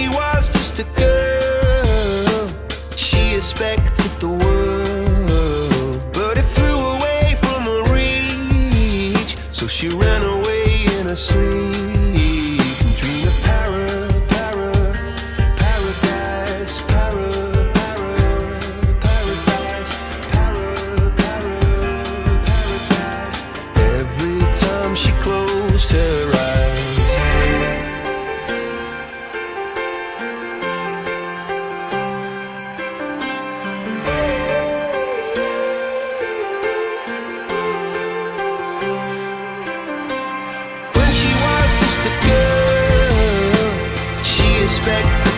she was just a girl, she expected the world, but it flew away from her reach. So she ran away in her sleep and dreamed of paradise, paradise. Every time she closed her eyes, when she was just a girl, she expected